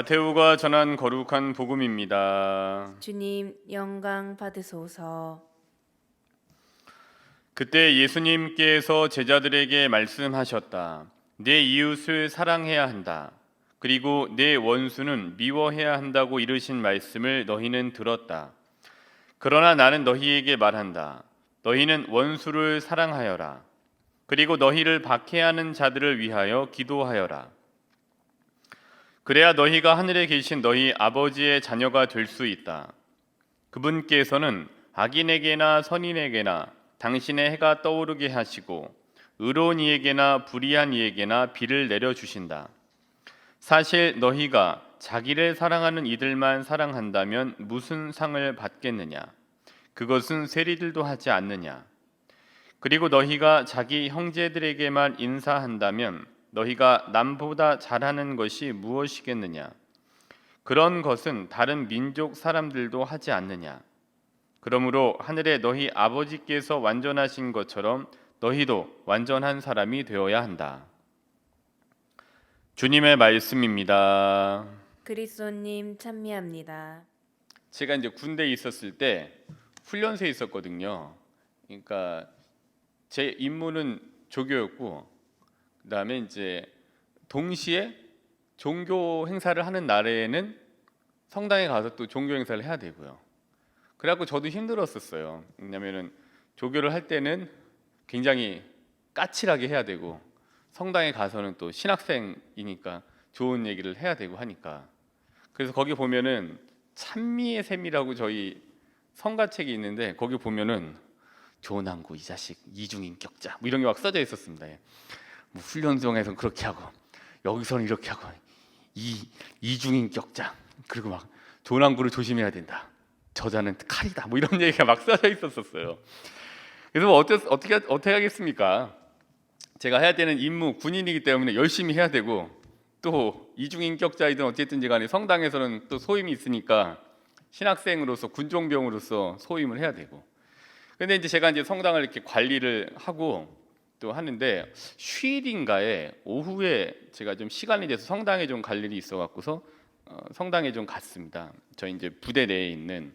마테오가 전한 거룩한 복음입니다. 주님 영광 받으소서. 그때 예수님께서 제자들에게 말씀하셨다. 내 이웃을 사랑해야 한다. 그리고 내 원수는 미워해야 한다고 이르신 말씀을 너희는 들었다. 그러나 나는 너희에게 말한다. 너희는 원수를 사랑하여라. 그리고 너희를 박해하는 자들을 위하여 기도하여라. 그래야 너희가 하늘에 계신 너희 아버지의 자녀가 될 수 있다. 그분께서는 악인에게나 선인에게나 당신의 해가 떠오르게 하시고 의로운 이에게나 불의한 이에게나 비를 내려주신다. 사실 너희가 자기를 사랑하는 이들만 사랑한다면 무슨 상을 받겠느냐? 그것은 세리들도 하지 않느냐? 그리고 너희가 자기 형제들에게만 인사한다면 너희가 남보다 잘하는 것이 무엇이겠느냐? 그런 것은 다른 민족 사람들도 하지 않느냐? 그러므로 하늘에 너희 아버지께서 완전하신 것처럼 너희도 완전한 사람이 되어야 한다. 주님의 말씀입니다. 그리스도님 찬미합니다. 제가 이제 군대에 있었을 때 훈련소에 있었거든요. 그러니까 제 임무는 조교였고, 그다음에 이제 동시에 종교 행사를 하는 날에는 성당에 가서 또 종교 행사를 해야 되고요. 그래갖고 저도 힘들었었어요. 왜냐면은 조교를 할 때는 굉장히 까칠하게 해야 되고 성당에 가서는 또 신학생이니까 좋은 얘기를 해야 되고 하니까. 그래서 거기 보면은 찬미의 셈이라고 저희 성가책이 있는데 거기 보면은 조난구 이 자식 이중인격자 뭐 이런 게 막 써져 있었습니다. 뭐 훈련소에서는 그렇게 하고 여기서는 이렇게 하고 이중인격자, 그리고 막 조난구를 조심해야 된다. 저자는 칼이다. 뭐 이런 얘기가 막 써져 있었어요. 그래서 뭐 어떻게 하겠습니까? 제가 해야 되는 임무, 군인이기 때문에 열심히 해야 되고, 또 이중인격자이든 어쨌든지 간에 성당에서는 또 소임이 있으니까 신학생으로서 군종병으로서 소임을 해야 되고. 근데 이제 제가 이제 성당을 이렇게 관리를 하고 또 하는데 휴일인가에 오후에 제가 좀 시간이 돼서 성당에 좀 갈 일이 있어 갖고서 성당에 좀 갔습니다. 저희 이제 부대 내에 있는.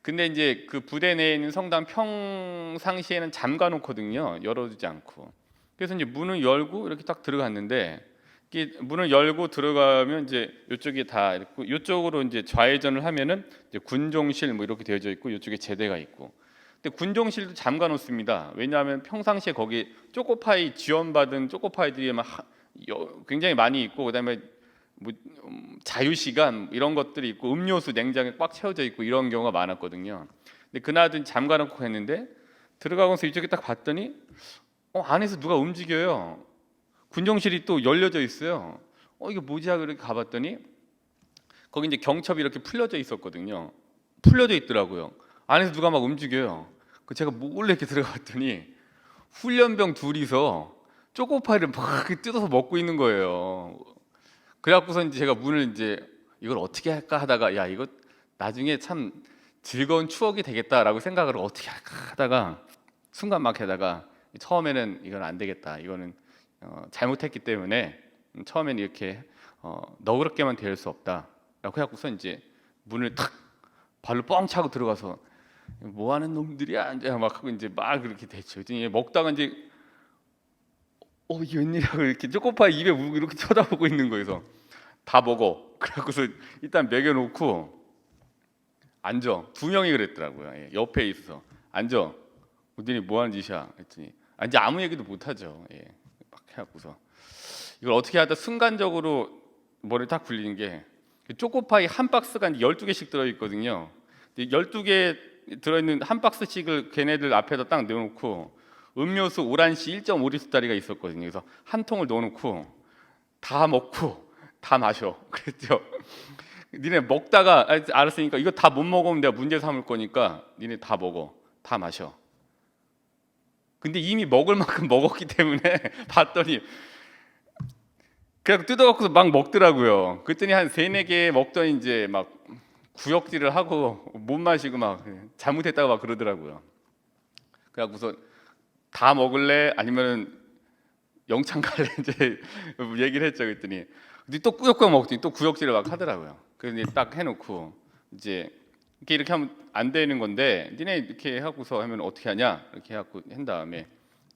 근데 이제 그 부대 내에 있는 성당 평상시에는 잠가 놓거든요. 열어두지 않고. 그래서 이제 문을 열고 이렇게 딱 들어갔는데, 이게 문을 열고 들어가면 이제 이쪽이 다 있고, 이쪽으로 이제 좌회전을 하면은 이제 군종실 뭐 이렇게 되어져 있고, 이쪽에 제대가 있고. 근데 군종실도 잠가 놓습니다. 왜냐하면 평상시에 거기 초코파이 지원받은 초코파이들이 막 굉장히 많이 있고, 그다음에 뭐 자유시간 이런 것들이 있고, 음료수 냉장에 꽉 채워져 있고 이런 경우가 많았거든요. 근데 그날은 잠가 놓고 했는데 들어가면서 이쪽에 딱 봤더니 안에서 누가 움직여요. 군종실이 또 열려져 있어요. 이게 뭐지 하고 이렇게 가봤더니 거기 이제 경첩이 이렇게 풀려져 있었거든요. 풀려져 있더라고요. 안에서 누가 막 움직여요. 그 제가 몰래 이렇게 들어갔더니 훈련병 둘이서 초코파이를 막 뜯어서 먹고 있는 거예요. 그래갖고서 이제 제가 문을 이제 이걸 어떻게 할까 하다가, 야 이거 나중에 참 즐거운 추억이 되겠다라고 생각을 어떻게 할까 하다가 순간 막 하다가 처음에는 이건 안 되겠다, 이거는 잘못했기 때문에 처음에는 이렇게 너그럽게만 대할 수 없다라고 해갖고서 이제 문을 탁 발로 뻥 차고 들어가서 뭐 하는 놈들이야 이제 막 하고 이제 막 그렇게 됐죠. 이제 먹다가 이제 이게 웬일이야 이렇게 초코파이 입에 물고 이렇게 쳐다보고 있는 거여서 다 먹어. 그래갖고서 일단 먹여놓고 앉아. 두 명이 그랬더라고요. 옆에 있어서 앉아. 우진이 뭐 하는 짓이야? 했더니 이제 아무 얘기도 못 하죠. 막 해갖고서 이걸 어떻게 하다 순간적으로 머리 딱 굴리는 게, 초코파이 한 박스가 12개씩 들어있거든요. 12개 들어있는 한 박스씩을 걔네들 앞에다 딱 넣어놓고 음료수 오란시 1.5리터짜리가 있었거든요. 그래서 한 통을 넣어놓고 다 먹고 다 마셔. 그랬죠. 니네 먹다가 알았으니까 이거 다 못 먹으면 내가 문제 삼을 거니까 니네 다 먹어. 다 마셔. 근데 이미 먹을 만큼 먹었기 때문에 봤더니 그냥 뜯어갖고서 막 먹더라고요. 그랬더니 한 3-4개 먹더니 이제 막 구역질을 하고 못 마시고 막 잘못했다고 막 그러더라고요. 그래갖고서 다 먹을래? 아니면 영창 갈래? 이제 얘기를 했죠. 그랬더니 근데 또 꾸역꾸역 먹더니 또 구역질을 막 하더라고요. 그래서 이제 딱 해놓고 이제 이렇게 하면 안 되는 건데 니네 이렇게 하고서 하면 어떻게 하냐 이렇게 해갖고 한 다음에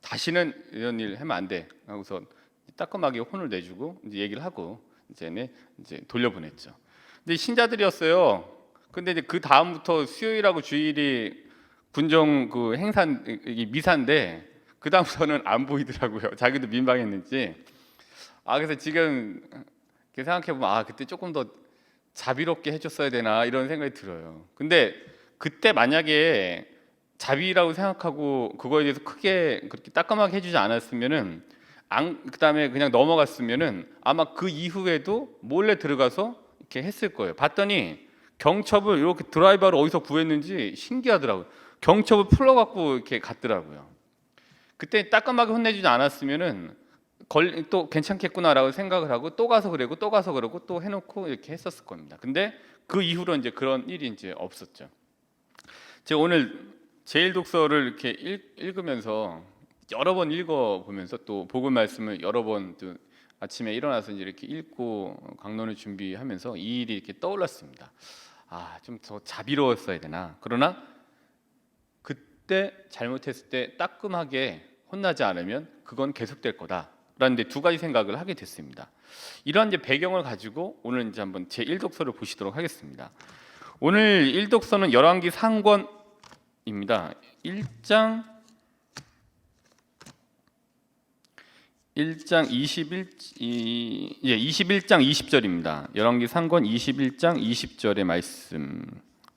다시는 이런 일 하면 안 돼 하고서 따끔하게 혼을 내주고 이제 얘기를 하고 이제 돌려보냈죠. 근데 신자들이었어요. 근데 이제 그 다음부터 수요일하고 주일이 군정 그 행사 미사인데 그 다음부터는 안 보이더라고요. 자기도 민망했는지. 그래서 지금 이렇게 생각해 보면 그때 조금 더 자비롭게 해줬어야 되나 이런 생각이 들어요. 근데 그때 만약에 자비라고 생각하고 그거에 대해서 크게 그렇게 따끔하게 해주지 않았으면은 그다음에 그냥 넘어갔으면은 아마 그 이후에도 몰래 들어가서 이렇게 했을 거예요. 봤더니 경첩을 이렇게 드라이버를 어디서 구했는지 신기하더라고요. 경첩을 풀어갖고 이렇게 갔더라고요. 그때 따끔하게 혼내주지 않았으면은 또 괜찮겠구나라고 생각을 하고 또 가서 그러고 또 가서 그러고 또 해놓고 이렇게 했었을 겁니다. 근데 그 이후로 이제 그런 일이 이제 없었죠. 제가 오늘 제1독서를 이렇게 읽으면서 여러 번 읽어보면서 또 복음 말씀을 여러 번 또 아침에 일어나서 이제 이렇게 읽고 강론을 준비하면서 이 일이 이렇게 떠올랐습니다. 좀 더 자비로웠어야 되나. 그러나 그때 잘못했을 때 따끔하게 혼나지 않으면 그건 계속될 거다. 라는 데 두 가지 생각을 하게 됐습니다. 이러한 이제 배경을 가지고 오늘 이제 한번 제 1독서를 보시도록 하겠습니다. 오늘 1독서는 열왕기 상권입니다. 1장 21장 20절입니다. 열왕기 상권 21장 20절의 말씀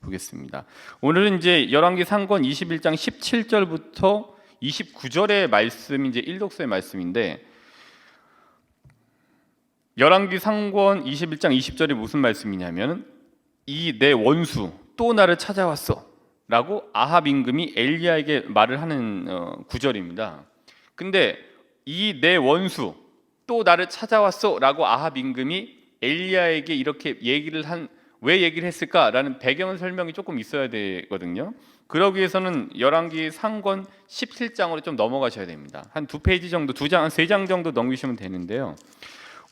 보겠습니다. 오늘은 이제 열왕기 상권 21장 17절부터 29절의 말씀이 이제 1독서의 말씀인데 열왕기 상권 21장 20절이 무슨 말씀이냐면 이 내 원수 또 나를 찾아왔어 라고 아합 임금이 엘리야에게 말을 하는 구절입니다. 근데 이 내 원수 또 나를 찾아왔어 라고 아합 임금이 엘리야에게 이렇게 왜 얘기를 했을까라는 배경 설명이 조금 있어야 되거든요. 그러기 위해서는 열왕기 상권 17장으로 좀 넘어가셔야 됩니다. 한 두 페이지 정도, 한 세 장 정도 넘기시면 되는데요.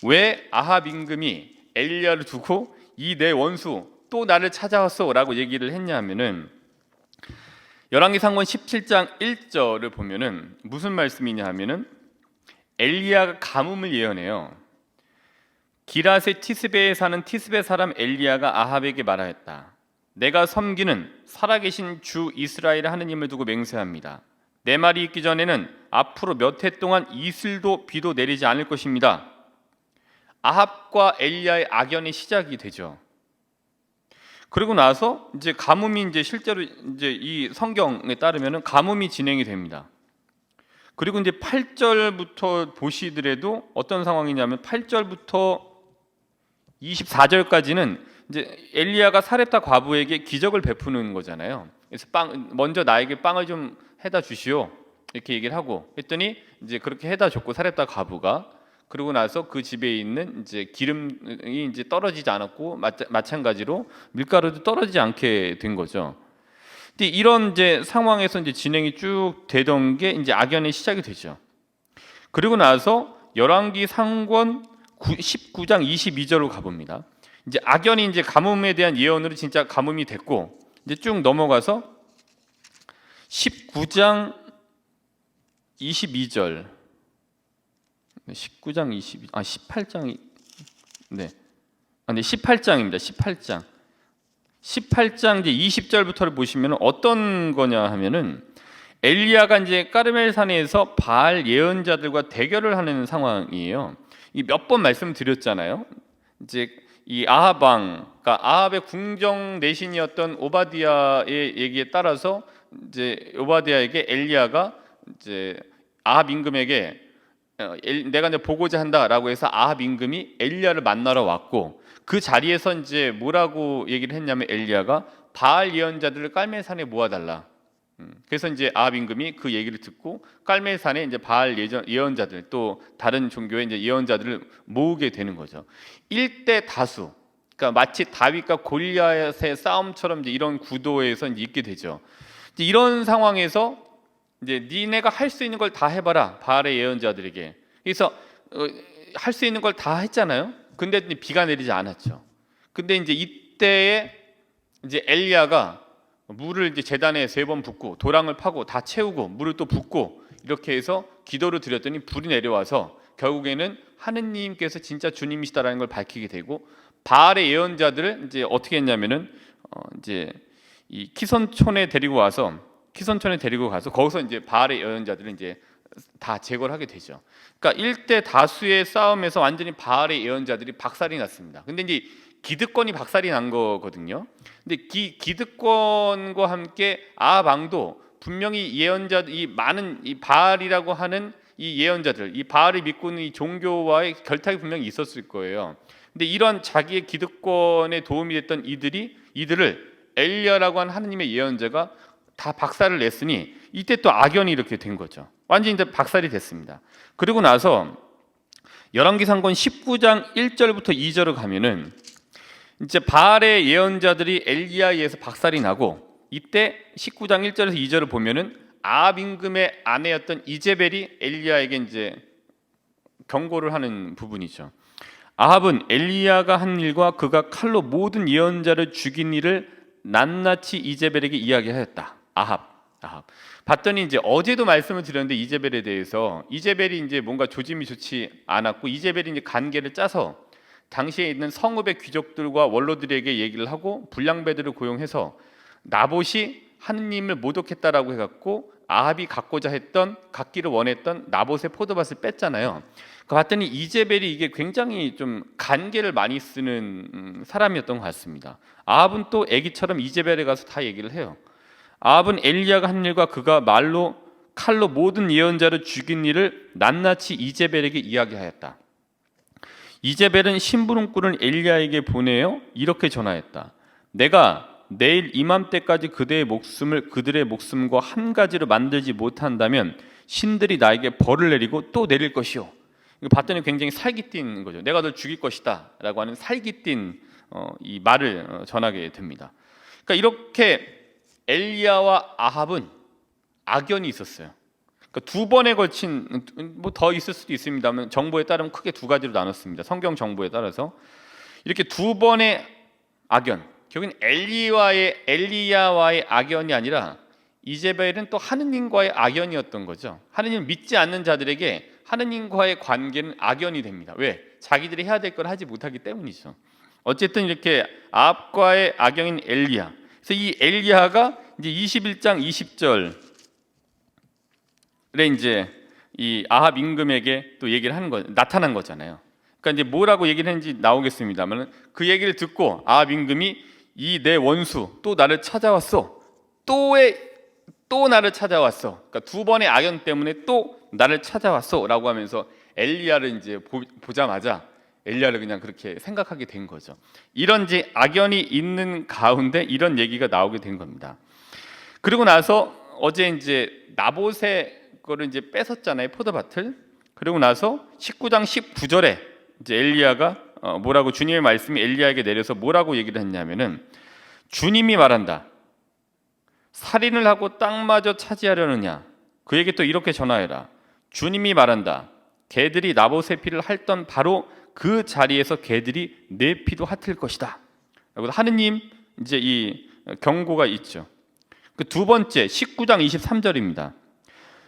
왜 아합 임금이 엘리야를 두고 이 내 원수 또 나를 찾아왔어라고 얘기를 했냐면은 열왕기 상권 17장 1절을 보면은 무슨 말씀이냐 하면은 엘리야가 가뭄을 예언해요. 기라세 티스베에 사는 티스베 사람 엘리야가 아합에게 말하였다. 내가 섬기는 살아계신 주 이스라엘 하느님을 두고 맹세합니다. 내 말이 있기 전에는 앞으로 몇 해 동안 이슬도 비도 내리지 않을 것입니다. 아합과 엘리야의 악연이 시작이 되죠. 그리고 나서 이제 가뭄이 이제 실제로 이제 이 성경에 따르면은 가뭄이 진행이 됩니다. 그리고 이제 8절부터 보시더라도 어떤 상황이냐면 8절부터 24절까지는 이제 엘리야가 사렙다 과부에게 기적을 베푸는 거잖아요. 그래서 먼저 나에게 빵을 좀 해다 주시오 이렇게 얘기를 하고 했더니 이제 그렇게 해다 줬고 사렙다 과부가 그러고 나서 그 집에 있는 이제 기름이 이제 떨어지지 않았고 마찬가지로 밀가루도 떨어지지 않게 된 거죠. 근데 이런 이제 상황에서 이제 진행이 쭉 되던 게 이제 악연의 시작이 되죠. 그리고 나서 열왕기 상권 19장 22절로 가봅니다. 이제 악연이 이제 가뭄에 대한 예언으로 진짜 가뭄이 됐고 이제 쭉 넘어가서 19장 22절 19장 22 18장이 네. 18장입니다. 18장 이제 20절부터를 보시면 어떤 거냐 하면은 엘리야가 이제 까르멜산에서 바알 예언자들과 대결을 하는 상황이에요. 이 몇 번 말씀드렸잖아요. 이제 이 아합 왕, 그러니까 아합의 궁정 내신이었던 오바디아의 얘기에 따라서 이제 오바디아에게 엘리야가 이제 아합 임금에게 내가 이제 보고자 한다라고 해서 아합 임금이 엘리야를 만나러 왔고 그 자리에서 이제 뭐라고 얘기를 했냐면 엘리야가 바알 예언자들을 깔멜산에 모아달라. 그래서 이제 아합 임금이 그 얘기를 듣고 깔멜산에 이제 바알 예언자들 또 다른 종교의 이제 예언자들을 모으게 되는 거죠. 1대 다수. 그러니까 마치 다윗과 골리앗의 싸움처럼 이제 이런 구도에서 이제 있게 되죠. 이제 이런 상황에서 이제 니네가 할 수 있는 걸 다 해봐라 바알의 예언자들에게. 그래서 할 수 있는 걸 다 했잖아요. 근데 이제 비가 내리지 않았죠. 근데 이제 이때에 이제 엘리야가 물을 이제 제단에 3번 붓고 도랑을 파고 다 채우고 물을 또 붓고 이렇게 해서 기도를 드렸더니 불이 내려와서 결국에는 하느님께서 진짜 주님이시다라는 걸 밝히게 되고, 바알의 예언자들을 이제 어떻게 했냐면은 이제 이 키선촌에 데리고 가서 거기서 이제 바알의 예언자들을 이제 다 제거를 하게 되죠. 그러니까 일대 다수의 싸움에서 완전히 바알의 예언자들이 박살이 났습니다. 근데 이제 기득권이 박살이 난 거거든요. 근데 기득권과 함께 아합 왕도 분명히 예언자들, 이 많은 이 바알이라고 하는 이 예언자들, 이 바알을 믿고 있는 이 종교와의 결탁이 분명히 있었을 거예요. 근데 이런 자기의 기득권에 도움이 됐던 이들을 엘리야라고 하는 하느님의 예언자가 다 박살을 냈으니 이때 또 악연이 이렇게 된 거죠. 완전히 이제 박살이 됐습니다. 그리고 나서 열왕기상권 19장 1절부터 2절을 가면은 이제 바알의 예언자들이 엘리야에 의해서 박살이 나고, 이때 19장 1절에서 2절을 보면은 아합 임금의 아내였던 이제벨이 엘리야에게 이제 경고를 하는 부분이죠. 아합은 엘리야가 한 일과 그가 칼로 모든 예언자를 죽인 일을 낱낱이 이제벨에게 이야기하였다. 아합. 봤더니 이제 어제도 말씀을 드렸는데 이제벨에 대해서, 이제벨이 이제 뭔가 조짐이 좋지 않았고, 이제벨이 이제 관계를 짜서 당시에 있는 성읍의 귀족들과 원로들에게 얘기를 하고 불량배들을 고용해서 나봇이 하느님을 모독했다라고 해갖고 아합이 갖기를 원했던 나봇의 포도밭을 뺐잖아요. 봤더니 이제벨이 이게 굉장히 좀 간계를 많이 쓰는 사람이었던 것 같습니다. 아합은 또 애기처럼 이제벨에 가서 다 얘기를 해요. 아합은 엘리야가 한 일과 그가 칼로 모든 예언자를 죽인 일을 낱낱이 이제벨에게 이야기하였다. 이제벨은 심부름꾼을 엘리야에게 보내어 이렇게 전하였다. 내가 내일 이맘때까지 그들의 목숨과 한 가지로 만들지 못한다면 신들이 나에게 벌을 내리고 또 내릴 것이요. 이거 봤더니 굉장히 살기띤 거죠. 내가 널 죽일 것이다 라고 하는 살기띤 이 말을 전하게 됩니다. 그러니까 이렇게 엘리야와 아합은 악연이 있었어요. 그러니까 2번에 걸친, 뭐 더 있을 수도 있습니다만 정보에 따르면 크게 2가지로 나눴습니다. 성경 정보에 따라서 이렇게 2번의 악연, 결국은 엘리야와의 악연이 아니라 이제벨은 또 하느님과의 악연이었던 거죠. 하느님을 믿지 않는 자들에게 하느님과의 관계는 악연이 됩니다. 왜? 자기들이 해야 될 걸 하지 못하기 때문이죠. 어쨌든 이렇게 아합과의 악연인 엘리야. 그래서 이 엘리야가 이제 21장 20절에 이제 이 아합 임금에게 또 얘기를 하는 거, 나타난 거잖아요. 그러니까 이제 뭐라고 얘기를 했는지 나오겠습니다만, 그 얘기를 듣고 아합 임금이 이 내 원수 또 나를 찾아왔어. 또 나를 찾아왔어. 그러니까 2번의 악연 때문에 또 나를 찾아왔어라고 하면서 엘리야를 이제 보자마자 엘리야를 그냥 그렇게 생각하게 된 거죠. 이런 이제 악연이 있는 가운데 이런 얘기가 나오게 된 겁니다. 그리고 나서 어제 이제 나봇의 거를 이제 뺏었잖아요, 포도밭을. 그리고 나서 19장 19절에 이제 엘리야가 뭐라고, 주님의 말씀이 엘리야에게 내려서 뭐라고 얘기를 했냐면은, 주님이 말한다. 살인을 하고 땅마저 차지하려느냐? 그에게 또 이렇게 전하여라. 주님이 말한다. 개들이 나봇의 피를 핥던 바로 그 자리에서 개들이 내 피도 핥을 것이다. 라고 하느님 이제 이 경고가 있죠. 그 2번째 19장 23절입니다.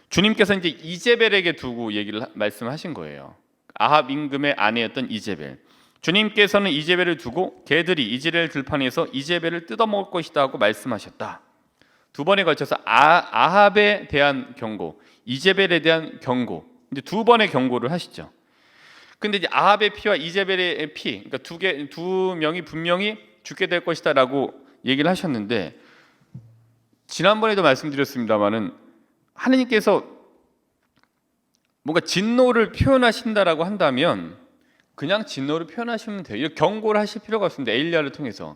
주님께서 이제 이제벨에게 두고 말씀하신 거예요. 아합 임금의 아내였던 이제벨. 주님께서는 이제벨을 두고 개들이 이스라엘 들판에서 이제벨을 뜯어먹을 것이다 하고 말씀하셨다. 2번에 걸쳐서 아합에 대한 경고, 이제벨에 대한 경고, 이제 2번의 경고를 하시죠. 근데 이제 아합의 피와 이제벨의 피, 그러니까 두 명이 분명히 죽게 될 것이다라고 얘기를 하셨는데, 지난번에도 말씀드렸습니다만은 하느님께서 뭔가 진노를 표현하신다라고 한다면 그냥 진노를 표현하시면 돼요. 이렇게 경고를 하실 필요가 없습니다. 엘리야를 통해서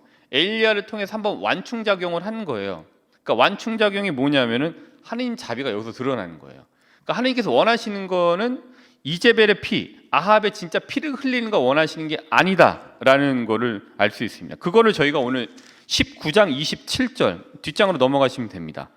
한번 완충작용을 하는 거예요. 그러니까 완충작용이 뭐냐면은 하느님 자비가 여기서 드러나는 거예요. 그러니까 하느님께서 원하시는 거는 이제벨의 피, 아합의 진짜 피를 흘리는 거 원하시는 게 아니다라는 거를 알 수 있습니다. 그거를 저희가 오늘 19장 27절 뒷장으로 넘어가시면 됩니다.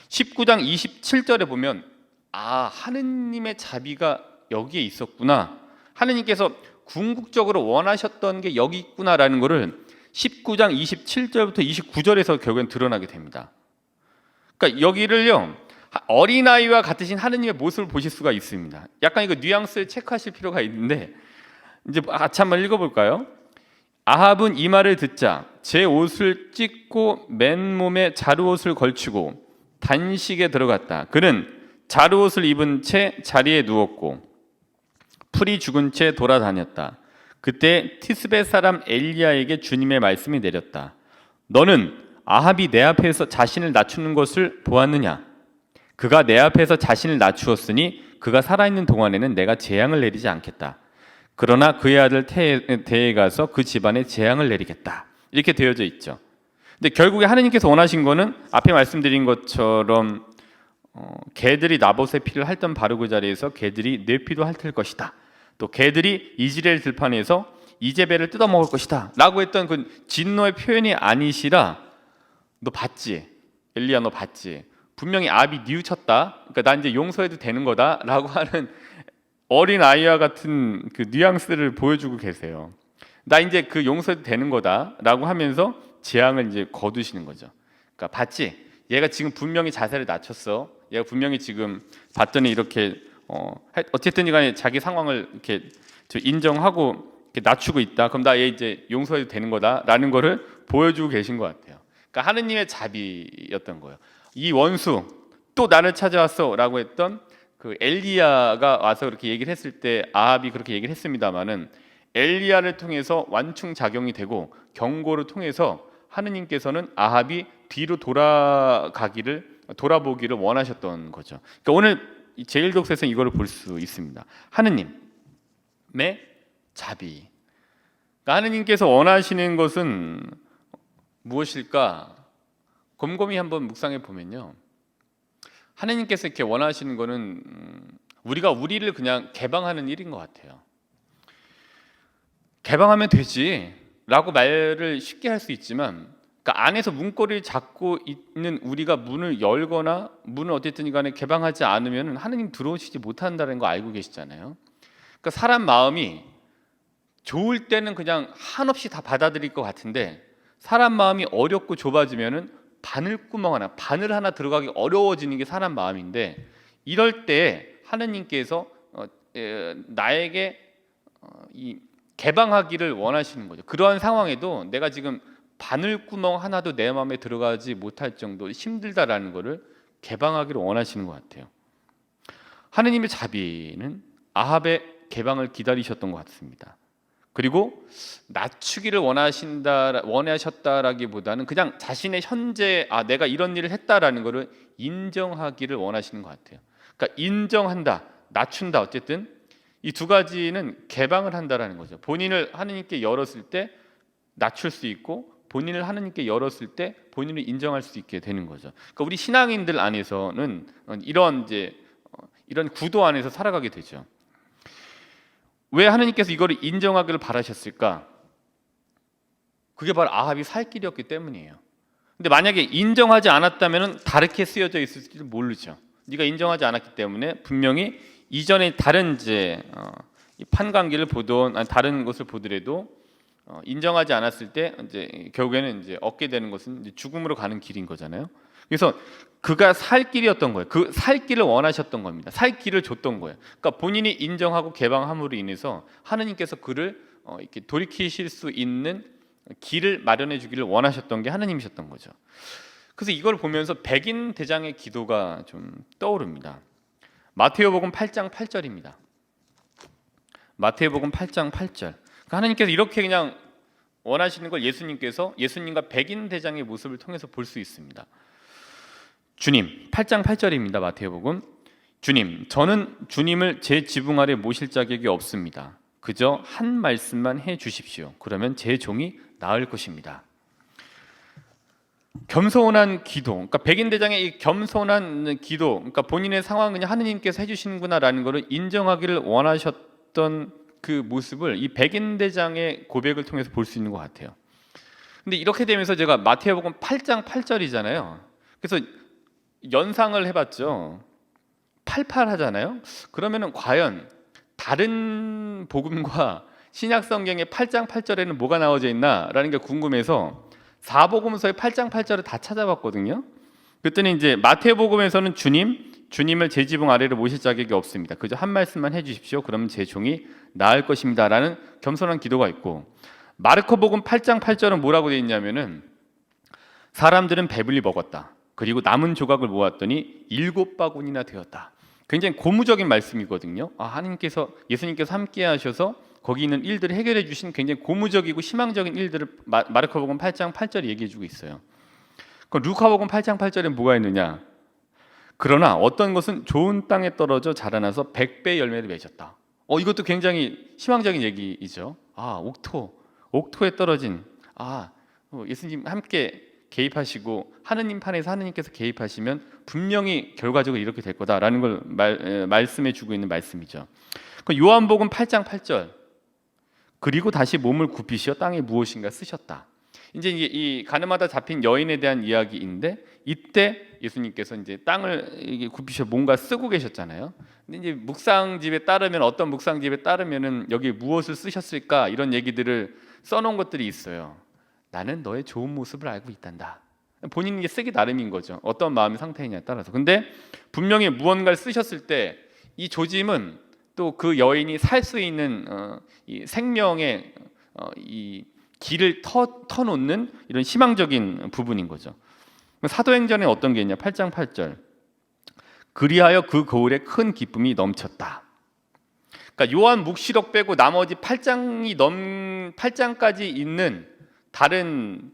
19장 27절에 보면 하느님의 자비가 여기에 있었구나. 하느님께서 궁극적으로 원하셨던 게 여기 있구나라는 것을 19장 27절부터 29절에서 결국엔 드러나게 됩니다. 그러니까 여기를요, 어린아이와 같으신 하느님의 모습을 보실 수가 있습니다. 약간 이거 뉘앙스를 체크하실 필요가 있는데, 이제 같이 한번 읽어볼까요? 아합은 이 말을 듣자 제 옷을 찢고 맨몸에 자루옷을 걸치고 단식에 들어갔다. 그는 자루옷을 입은 채 자리에 누웠고 풀이 죽은 채 돌아다녔다. 그때 티스베 사람 엘리야에게 주님의 말씀이 내렸다. 너는 아합이 내 앞에서 자신을 낮추는 것을 보았느냐? 그가 내 앞에서 자신을 낮추었으니 그가 살아있는 동안에는 내가 재앙을 내리지 않겠다. 그러나 그의 아들 대에 가서 그 집안에 재앙을 내리겠다. 이렇게 되어져 있죠. 근데 결국에 하느님께서 원하신 거는 앞에 말씀드린 것처럼 개들이 나봇의 피를 핥던 바로 그 자리에서 개들이 내 피도 핥을 것이다. 또 개들이 이즈라엘 들판에서 이제벨을 뜯어먹을 것이다 라고 했던 그 진노의 표현이 아니시라, 너 봤지? 엘리야 너 봤지? 분명히 아합이 뉘우쳤다. 그러니까 난 이제 용서해도 되는 거다 라고 하는 어린 아이와 같은 그 뉘앙스를 보여주고 계세요. 나 이제 그 용서해도 되는 거다라고 하면서 재앙을 이제 거두시는 거죠. 그러니까 봤지? 얘가 지금 분명히 자세를 낮췄어. 얘가 분명히 지금 봤더니 이렇게 어쨌든 간에 자기 상황을 이렇게 인정하고 이렇게 낮추고 있다. 그럼 나 얘 이제 용서해도 되는 거다라는 거를 보여주고 계신 것 같아요. 그러니까 하느님의 자비였던 거예요. 이 원수 또 나를 찾아왔어라고 했던 그 엘리야가 와서 그렇게 얘기를 했을 때 아합이 그렇게 얘기를 했습니다마는 엘리야를 통해서 완충 작용이 되고 경고를 통해서 하느님께서는 아합이 뒤로 돌아보기를 원하셨던 거죠. 그러니까 오늘 제1독서에서 이거를 볼 수 있습니다. 하느님의 자비. 그러니까 하느님께서 원하시는 것은 무엇일까? 곰곰이 한번 묵상해 보면요, 하느님께서 이렇게 원하시는 거는 우리가 우리를 그냥 개방하는 일인 것 같아요. 개방하면 되지 라고 말을 쉽게 할 수 있지만, 그러니까 안에서 문고리를 잡고 있는 우리가 문을 열거나 문을 어쨌든 간에 개방하지 않으면 하느님 들어오시지 못한다는 거 알고 계시잖아요. 그러니까 사람 마음이 좋을 때는 그냥 한없이 다 받아들일 것 같은데, 사람 마음이 어렵고 좁아지면은 바늘 하나 들어가기 어려워지는 게 사람 마음인데, 이럴 때 하느님께서 나에게 이 개방하기를 원하시는 거죠. 그러한 상황에도 내가 지금 바늘구멍 하나도 내 마음에 들어가지 못할 정도로 힘들다라는 것을 개방하기를 원하시는 것 같아요. 하느님의 자비는 아합의 개방을 기다리셨던 것 같습니다. 그리고 낮추기를 원하셨다라기보다는 그냥 자신의 현재 내가 이런 일을 했다라는 것을 인정하기를 원하시는 것 같아요. 그러니까 인정한다, 낮춘다, 어쨌든 이 두 가지는 개방을 한다라는 거죠. 본인을 하느님께 열었을 때 낮출 수 있고, 본인을 하느님께 열었을 때 본인을 인정할 수 있게 되는 거죠. 그러니까 우리 신앙인들 안에서는 이런 구도 안에서 살아가게 되죠. 왜 하느님께서 이거를 인정하기를 바라셨을까? 그게 바로 아합이 살 길이었기 때문이에요. 근데 만약에 인정하지 않았다면 다르게 쓰여져 있을지도 모르죠. 네가 인정하지 않았기 때문에 분명히 이전에 다른 판관계를 보던 다른 것을 보더라도 인정하지 않았을 때 이제 결국에는 이제 얻게 되는 것은 이제 죽음으로 가는 길인 거잖아요. 그래서 그가 살 길이었던 거예요. 그 살 길을 원하셨던 겁니다. 살 길을 줬던 거예요. 그러니까 본인이 인정하고 개방함으로 인해서 하느님께서 그를 이렇게 돌이키실 수 있는 길을 마련해 주기를 원하셨던 게 하느님이셨던 거죠. 그래서 이걸 보면서 백인 대장의 기도가 좀 떠오릅니다. 마태오복음 8장 8절입니다. 마태오복음 8장 8절. 그러니까 하느님께서 이렇게 그냥 원하시는 걸 예수님과 백인 대장의 모습을 통해서 볼 수 있습니다. 주님, 8장 8절입니다. 마태복음. 주님, 저는 주님을 제 지붕 아래 모실 자격이 없습니다. 그저 한 말씀만 해 주십시오. 그러면 제 종이 나을 것입니다. 겸손한 기도, 그러니까 백인 대장의 이 겸손한 기도, 그러니까 본인의 상황은 그냥 하느님께서 해주시는구나라는 것을 인정하기를 원하셨던 그 모습을 이 백인 대장의 고백을 통해서 볼 수 있는 것 같아요. 근데 이렇게 되면서 제가 마태복음 8장 8절이잖아요. 그래서 연상을 해봤죠. 88 하잖아요. 그러면은 과연 다른 복음과 신약 성경의 8장 8절에는 뭐가 나와져 있나라는 게 궁금해서 사복음서의 8장 8절을 다 찾아봤거든요. 그랬더니 이제 마태복음에서는 주님을 제 지붕 아래로 모실 자격이 없습니다. 그저 한 말씀만 해주십시오. 그러면 제 종이 나을 것입니다라는 겸손한 기도가 있고, 마르코복음 8장 8절은 뭐라고 되어 있냐면은 사람들은 배불리 먹었다. 그리고 남은 조각을 모았더니 7바구니나 되었다. 굉장히 고무적인 말씀이거든요. 하나님께서, 예수님께서 함께 하셔서 거기 있는 일들을 해결해 주신 굉장히 고무적이고 희망적인 일들을 마르코복음 8장 8절이 얘기해 주고 있어요. 그럼 루카복음 8장 8절에 뭐가 있느냐? 그러나 어떤 것은 좋은 땅에 떨어져 자라나서 100배 열매를 맺었다. 이것도 굉장히 희망적인 얘기이죠. 옥토에 떨어진, 예수님 함께 개입하시고 하느님 판에서 하느님께서 개입하시면 분명히 결과적으로 이렇게 될 거다라는 걸 말씀해 주고 있는 말씀이죠. 요한복음 8장 8절, 그리고 다시 몸을 굽히시어 땅에 무엇인가 쓰셨다. 이제 이 가늠하다 잡힌 여인에 대한 이야기인데, 이때 예수님께서 이제 땅을 굽히셔 뭔가 쓰고 계셨잖아요. 근데 이제 묵상집에 따르면, 어떤 묵상집에 따르면은 여기 무엇을 쓰셨을까 이런 얘기들을 써놓은 것들이 있어요. 나는 너의 좋은 모습을 알고 있단다. 본인이 쓰기 나름인 거죠. 어떤 마음의 상태이냐에 따라서. 근데 분명히 무언가를 쓰셨을 때 이 조짐은 또 그 여인이 살 수 있는 이 생명의 이 길을 터놓는 이런 희망적인 부분인 거죠. 사도행전에 어떤 게 있냐? 8장 8절. 그리하여 그 거울에 큰 기쁨이 넘쳤다. 그러니까 요한 묵시록 빼고 나머지 8장까지 있는 다른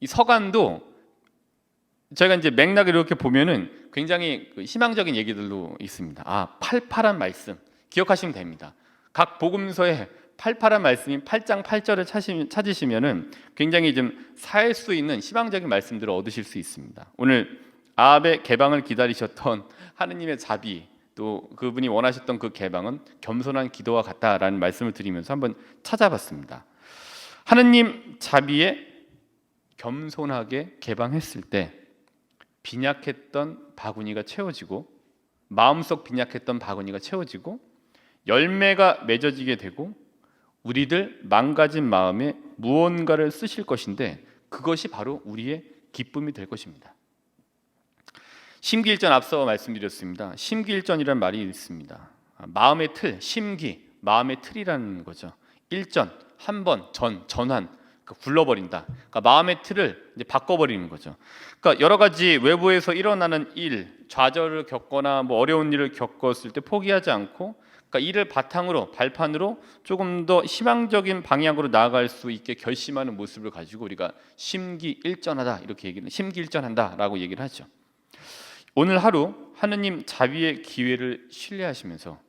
이 서간도 저희가 이제 맥락을 이렇게 보면은 굉장히 희망적인 얘기들도 있습니다. 팔팔한 말씀 기억하시면 됩니다. 각 복음서에 팔팔한 말씀인 8장 8절을 찾으시면은 굉장히 좀 살 수 있는 희망적인 말씀들을 얻으실 수 있습니다. 오늘 아합의 개방을 기다리셨던 하느님의 자비, 또 그분이 원하셨던 그 개방은 겸손한 기도와 같다라는 말씀을 드리면서 한번 찾아봤습니다. 하느님 자비에 겸손하게 개방했을 때 빈약했던 바구니가 채워지고, 마음속 빈약했던 바구니가 채워지고 열매가 맺어지게 되고, 우리들 망가진 마음에 무언가를 쓰실 것인데 그것이 바로 우리의 기쁨이 될 것입니다. 심기일전 앞서 말씀드렸습니다. 심기일전이라는 말이 있습니다. 마음의 틀, 심기, 마음의 틀이라는 거죠. 일전, 한 번, 전환, 굴러버린다. 그러니까 마음의 틀을 이제 바꿔버리는 거죠. 그러니까 여러 가지 외부에서 일어나는 일, 좌절을 겪거나 뭐 어려운 일을 겪었을 때 포기하지 않고, 그러니까 이를 바탕으로, 발판으로 조금 더 희망적인 방향으로 나아갈 수 있게 결심하는 모습을 가지고 우리가 심기일전하다 이렇게 얘기를, 심기일전한다라고 얘기를 하죠. 오늘 하루 하느님 자비의 기회를 신뢰하시면서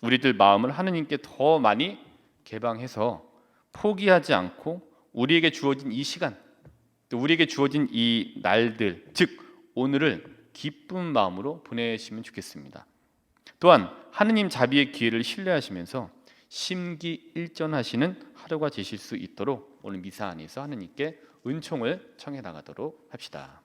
우리들 마음을 하느님께 더 많이 개방해서 포기하지 않고 우리에게 주어진 이 시간, 또 우리에게 주어진 이 날들, 즉 오늘을 기쁜 마음으로 보내시면 좋겠습니다. 또한 하느님 자비의 기회를 신뢰하시면서 심기일전하시는 하루가 되실 수 있도록 오늘 미사 안에서 하느님께 은총을 청해 나가도록 합시다.